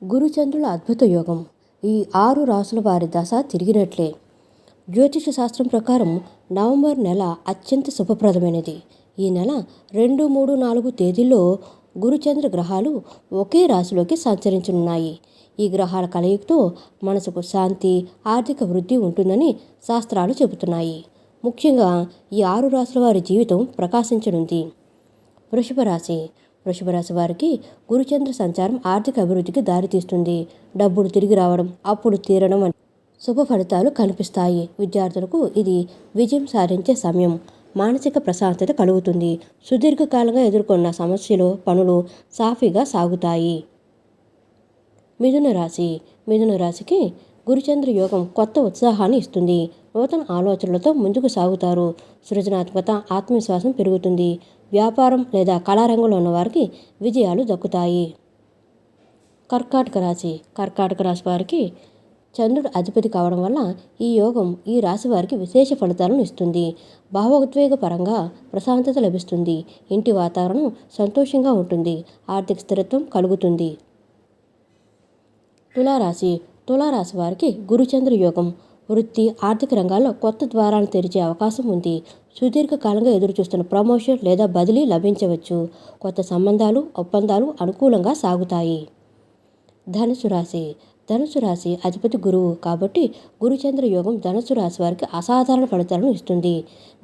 గురుచంద్రుల అద్భుత యోగం. ఈ 6 రాసుల వారి దశ తిరిగినట్లే. జ్యోతిష శాస్త్రం ప్రకారం నవంబర్ నెల అత్యంత శుభప్రదమైనది. ఈ నెల 2, 3, 4 తేదీల్లో గురుచంద్ర గ్రహాలు ఒకే రాశిలోకి సంచరించనున్నాయి. ఈ గ్రహాల కలయికతో మనసుకు శాంతి, ఆర్థిక వృద్ధి ఉంటుందని శాస్త్రాలు చెబుతున్నాయి. ముఖ్యంగా ఈ 6 రాసుల వారి జీవితం ప్రకాశించనుంది. వృషభ రాశి. వృషభ రాశి వారికి గురుచంద్ర సంచారం ఆర్థిక అభివృద్ధికి దారితీస్తుంది. డబ్బులు తిరిగి రావడం, అప్పులు తీరడం వంటి శుభ ఫలితాలు కనిపిస్తాయి. విద్యార్థులకు ఇది విజయం సాధించే సమయం. మానసిక ప్రశాంతత కలుగుతుంది. సుదీర్ఘకాలంగా ఎదుర్కొన్న సమస్యలు, పనులు సాఫీగా సాగుతాయి. మిథున రాశి. మిథున రాశికి గురుచంద్ర యోగం కొత్త ఉత్సాహాన్ని ఇస్తుంది. నూతన ఆలోచనలతో ముందుకు సాగుతారు. సృజనాత్మకత, ఆత్మవిశ్వాసం పెరుగుతుంది. వ్యాపారం లేదా కళారంగంలో ఉన్న వారికి విజయాలు దక్కుతాయి. కర్కాటక రాశి. కర్కాటక రాశి వారికి చంద్రుడు అధిపతి కావడం వల్ల ఈ యోగం ఈ రాశి వారికి విశేష ఫలితాలను ఇస్తుంది. భావోద్వేగ పరంగా ప్రశాంతత లభిస్తుంది. ఇంటి వాతావరణం సంతోషంగా ఉంటుంది. ఆర్థిక స్థిరత్వం కలుగుతుంది. తులారాశి. తులారాశి వారికి గురుచంద్ర యోగం వృత్తి, ఆర్థిక రంగాల్లో కొత్త ద్వారాలను తెరిచే అవకాశం ఉంది. సుదీర్ఘకాలంగా ఎదురుచూస్తున్న ప్రమోషన్ లేదా బదిలీ లభించవచ్చు. కొత్త సంబంధాలు, ఒప్పందాలు అనుకూలంగా సాగుతాయి. ధనుసు రాశి. ధనుసు రాశి అధిపతి గురువు కాబట్టి గురుచంద్ర యోగం ధనుసు రాశి వారికి అసాధారణ ఫలితాలను ఇస్తుంది.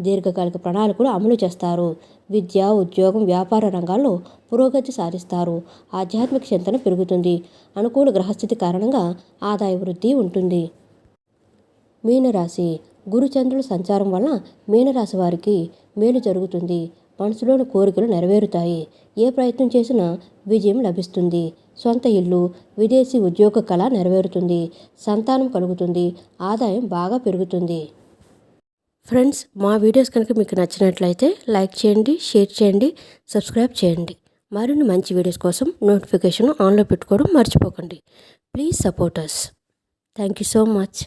దీర్ఘకాలిక ప్రణాళికలు అమలు చేస్తారు. విద్య, ఉద్యోగం, వ్యాపార రంగాల్లో పురోగతి సాధిస్తారు. ఆధ్యాత్మిక చింతన పెరుగుతుంది. అనుకూల గ్రహస్థితి కారణంగా ఆదాయ వృద్ధి ఉంటుంది. మీనరాశి. గురుచంద్రుల సంచారం వలన మీనరాశి వారికి మేలు జరుగుతుంది. మనసులోని కోరికలు నెరవేరుతాయి. ఏ ప్రయత్నం చేసినా విజయం లభిస్తుంది. సొంత ఇల్లు, విదేశీ ఉద్యోగ కళ నెరవేరుతుంది. సంతానం కలుగుతుంది. ఆదాయం బాగా పెరుగుతుంది. ఫ్రెండ్స్, మా వీడియోస్ కనుక మీకు నచ్చినట్లయితే లైక్ చేయండి, షేర్ చేయండి, సబ్స్క్రైబ్ చేయండి. మరిన్ని మంచి వీడియోస్ కోసం నోటిఫికేషన్ ఆన్లో పెట్టుకోవడం మర్చిపోకండి. Please support us. Thank you so much.